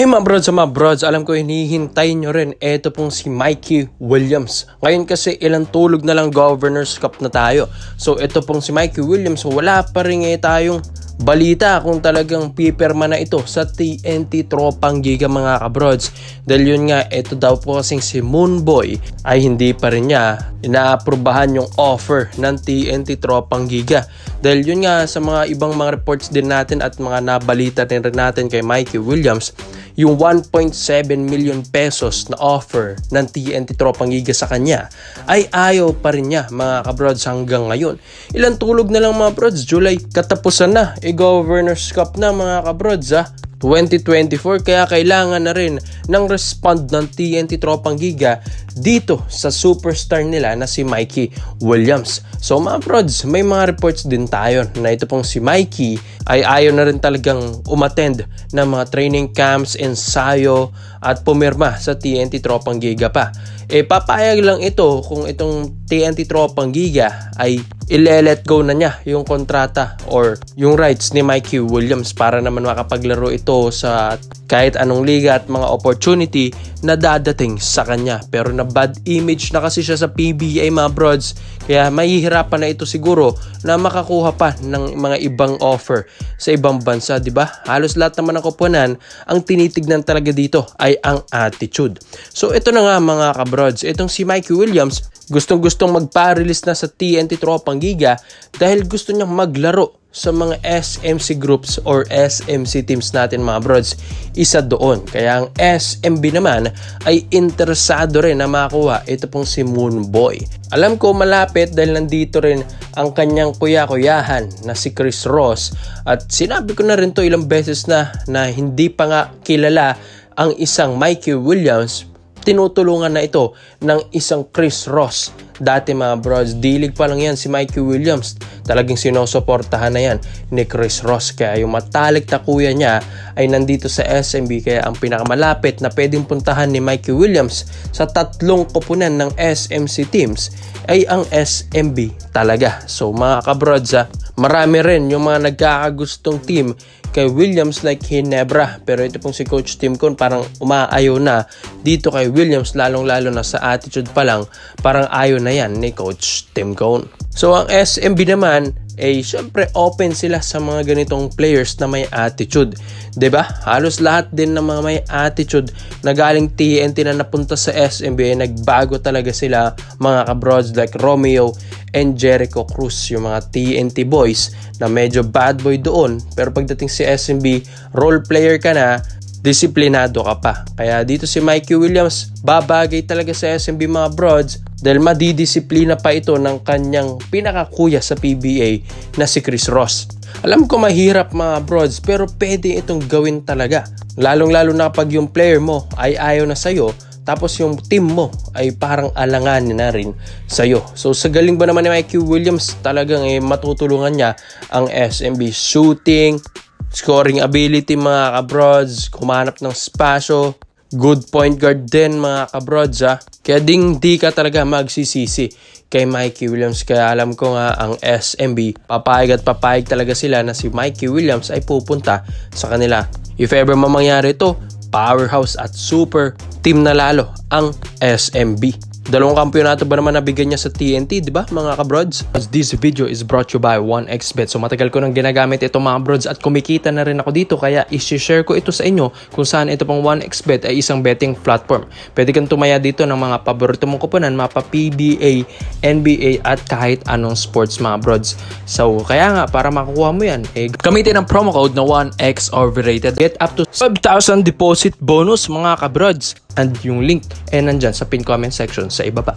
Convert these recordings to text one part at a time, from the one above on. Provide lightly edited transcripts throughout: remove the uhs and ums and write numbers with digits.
Hey mga brods, alam ko hinihintay nyo rin, eto pong si Mikey Williams. Ngayon kasi ilang tulog na lang Governors Cup na tayo. So eto pong si Mikey Williams, wala pa rin tayong balita kung talagang pipirma na ito sa TNT Tropang Giga mga kabrods. Dahil yun nga, eto daw po kasing si Moonboy ay hindi pa rin niya inaaprubahan yung offer ng TNT Tropang Giga. Dahil yun nga, sa mga ibang mga reports din natin at mga nabalita din rin natin kay Mikey Williams, yung 1.7 million pesos na offer ng TNT Tropang Giga sa kanya ay ayaw pa rin niya mga kabrods hanggang ngayon. Ilang tulog na lang mga brods, July katapusan na, Governors Cup na mga kabrods 2024, kaya kailangan na rin ng respond ng TNT Tropang Giga dito sa superstar nila na si Mikey Williams. So mga brods, may mga reports din tayo na ito pong si Mikey ay ayaw na rin talagang umattend ng mga training camps, ensayo at pumirma sa TNT Tropang Giga pa. Papayag lang ito kung itong TNT Tropang Giga ay ile-let go na niya yung kontrata or yung rights ni Mikey Williams para naman makapaglaro ito sa kahit anong liga at mga opportunity na dadating sa kanya. Pero na bad image na kasi siya sa PBA mga brods, kaya mahihirapan na ito siguro na makakuha pa ng mga ibang offer sa ibang bansa, di ba? Halos lahat naman ng koponan, ang tinitignan talaga dito ay ang attitude. So ito na nga mga kabrods, itong si Mikey Williams gustong-gustong magpa-release na sa TNT Tropang Giga dahil gusto niyang maglaro sa mga SMC groups or SMC teams natin mga brods. Isa doon. Kaya ang SMB naman ay interesado rin na makakuha ito pong si Moonboy. Alam ko malapit dahil nandito rin ang kanyang kuya-kuyahan na si Chris Ross. At sinabi ko na rin to ilang beses na hindi pa nga kilala ang isang Mikey Williams. Tinutulungan na ito ng isang Chris Ross. Dati mga brods, dilig pa lang yan si Mikey Williams. Talagang sinusuportahan na yan ni Chris Ross. Kaya yung matalik na kuya niya ay nandito sa SMB. Kaya ang pinakamalapit na pwedeng puntahan ni Mikey Williams sa tatlong koponan ng SMC teams ay ang SMB talaga. So mga kabrods, marami rin yung mga nagkakagustong team kay Williams like Ginebra. Pero ito pong si Coach Tim Cone parang umaayaw na dito kay Williams, lalong-lalo na sa attitude pa lang, parang ayaw na yan ni Coach Tim Cone. So ang SMB naman syempre open sila sa mga ganitong players na may attitude. 'Di ba? Halos lahat din ng mga may attitude na galing TNT na napunta sa SMB ay nagbago talaga sila mga kabrods like Romeo and Jericho Cruz, yung mga TNT boys na medyo bad boy doon, pero pagdating si SMB, role player ka na, disiplinado ka pa. Kaya dito si Mikey Williams, babagay talaga sa SMB mga brods dahil madidisiplina pa ito ng kanyang pinakakuya sa PBA na si Chris Ross. Alam ko mahirap mga brods, pero pwede itong gawin talaga. Lalong-lalo na kapag yung player mo ay ayaw na sa'yo, tapos yung team mo ay parang alanganin na rin sa'yo. So sa galing ba naman ni Mikey Williams, talagang matutulungan niya ang SMB. Shooting, scoring ability mga kabrods, kumanap ng spasyo, good point guard din mga kabrods Kaya di ka talaga magsisisi kay Mikey Williams. Kaya alam ko nga ang SMB, papayag at papayag talaga sila na si Mikey Williams ay pupunta sa kanila. If ever mamangyari ito, powerhouse at super team na lalo ang SMB. Dalawang kampeonato ba naman nabigyan niya sa TNT, di ba mga kabrods? This video is brought to you by 1xBet. So matagal ko nang ginagamit ito mga brods at kumikita na rin ako dito, kaya i-share ko ito sa inyo kung saan ito pang 1xBet ay isang betting platform. Pwede kang tumaya dito ng mga paborito mong koponan, mapa PBA, NBA at kahit anong sports mga brods. So kaya nga, para makukuha mo yan, gamitin ang promo code na 1x overrated. Get up to 5,000 deposit bonus mga kabrods. And yung link nandyan sa pin comment section sa ibaba.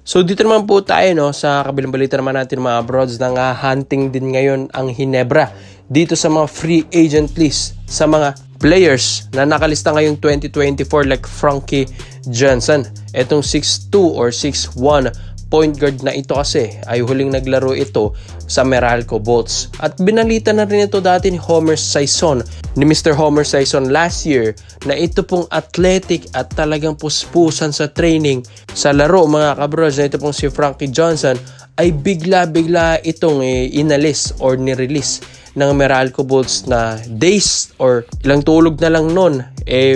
So dito naman po tayo sa kabilang balita naman natin mga brods, na hunting din ngayon ang Ginebra dito sa mga free agent list sa mga players na nakalista ngayong 2024 like Frankie Johnson. Etong 6'2 or 6'1 point guard na ito kasi ay huling naglaro ito sa Meralco Bolts. At binalita na rin ito dati ni Homer Sison, ni Mr. Homer Sison last year, na ito pong athletic at talagang puspusan sa training sa laro mga kabros, na ito pong si Frankie Johnson ay bigla-bigla itong inalis or nirelease ng Meralco Bolts na days or ilang tulog na lang nun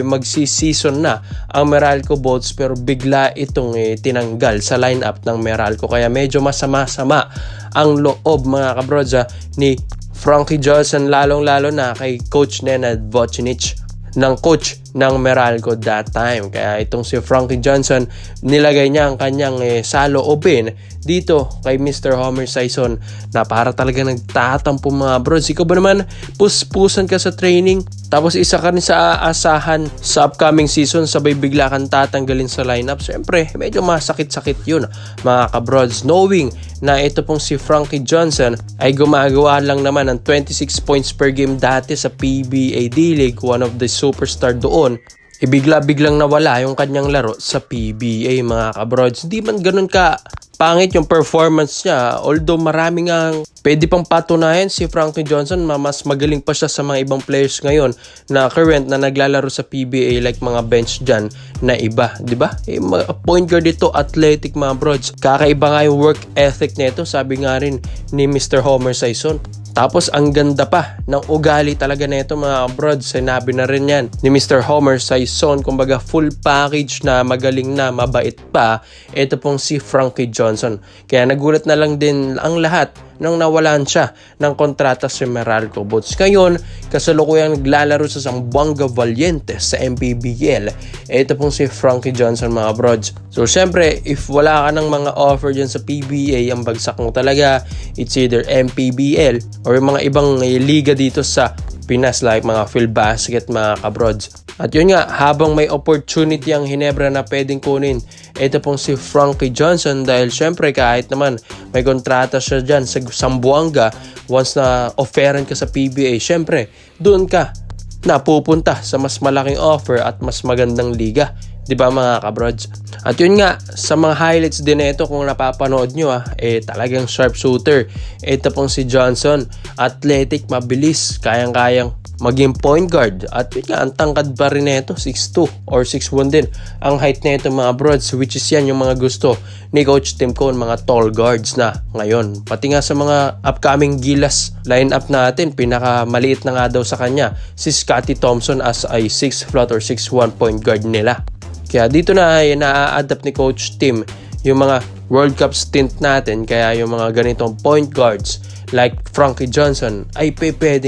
magsi-season na ang Meralco Bolts pero bigla itong tinanggal sa lineup ng Meralco. Kaya medyo masama-sama ang loob mga kabrods ni Frankie Johnson, lalong-lalo na kay Coach Nenad Vocinic ng coach ng Meralco that time. Kaya itong si Frankie Johnson, nilagay niya ang kanyang saloobin dito kay Mr. Homer Sison na para talaga nagtatampo mga brods. Ikaw ba naman puspusan ka sa training tapos isa ka rin sa aasahan sa upcoming season, sabay bigla kang tatanggalin sa lineup? Siyempre medyo masakit-sakit yun mga kabrods, knowing na ito pong si Frankie Johnson ay gumagawa lang naman ng 26 points per game dati sa PBA D-League, one of the superstar doon. Ibigla-biglang nawala yung kanyang laro sa PBA mga kabrods. Hindi man ganun ka pangit yung performance niya, although maraming ang pwede pang patunayan si Frankie Johnson, mas magaling pa siya sa mga ibang players ngayon na current na naglalaro sa PBA, like mga bench dyan na iba, di ba? Point guard ito, athletic mga brods. Kakaiba nga yung work ethic nito, sabi nga rin ni Mr. Homer Sison. Tapos ang ganda pa ng ugali talaga nito mga brods. Sinabi na rin yan ni Mr. Homer Sison, kumbaga full package na magaling na mabait pa. Ito pong si Frankie Johnson. Kaya nagulat na lang din ang lahat nang nawalan siya ng kontrata sa Meralco Bolts. Ngayon, kasalukuyang naglalaro sa Zamboanga Valientes sa MPBL. Ito pong si Frankie Johnson mga brods. So syempre, if wala ka ng mga offer dyan sa PBA, ang bagsak mo talaga, it's either MPBL or yung mga ibang liga dito sa Pinas like mga PhilBasket mga kabrods. At yun nga, habang may opportunity ang Ginebra na pwedeng kunin, ito pong si Frankie Johnson, dahil syempre kahit naman may kontrata siya dyan sa Zamboanga, once na offeran ka sa PBA, syempre doon ka napupunta sa mas malaking offer at mas magandang liga. Diba mga kabrods? At yun nga, sa mga highlights din ito kung napapanood nyo talagang sharpshooter. Ito pong si Johnson, athletic, mabilis, kayang-kayang maging point guard. At yun nga, ang tangkad pa rin nito, 6'2 or 6'1 din ang height nito mga brods, which is yan yung mga gusto ni Coach Tim Cone, mga tall guards na ngayon. Pati nga sa mga upcoming Gilas lineup natin, pinakamaliit na nga daw sa kanya si Scotty Thompson as ay 6 flat or 6'1 point guard nila. Kaya dito na ay na-adapt ni Coach Tim yung mga World Cup stint natin, kaya yung mga ganitong point guards like Frankie Johnson ay pwede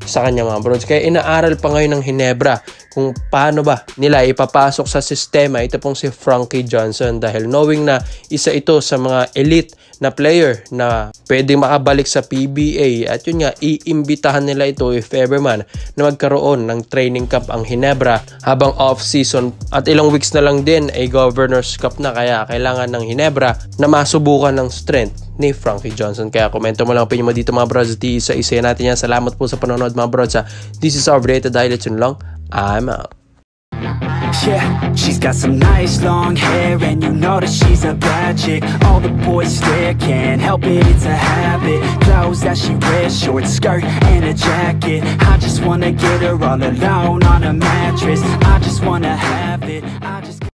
sa kanya mga brods. Kaya inaaral pa ngayon ng Ginebra kung paano ba nila ipapasok sa sistema ito pong si Frankie Johnson, dahil knowing na isa ito sa mga elite na player na pwedeng makabalik sa PBA. At yun nga, iimbitahan nila ito if ever man na magkaroon ng training camp ang Ginebra habang off-season. At ilang weeks na lang din ay Governors Cup na, kaya kailangan ng Ginebra na masubukan ng strength ni Frankie Johnson. Kaya komento mo lang opinion mo dito mga brods. Di isa-isa natin yan. Salamat po sa panonood mga brods. This is our related highlights yun lang. I'm out. Yeah, she's got some nice long hair, and you know that she's a bad chick. All the boys stare, can't help it, it's a habit. Clothes that she wears, short skirt and a jacket. I just wanna get her all alone on a mattress. I just wanna have it.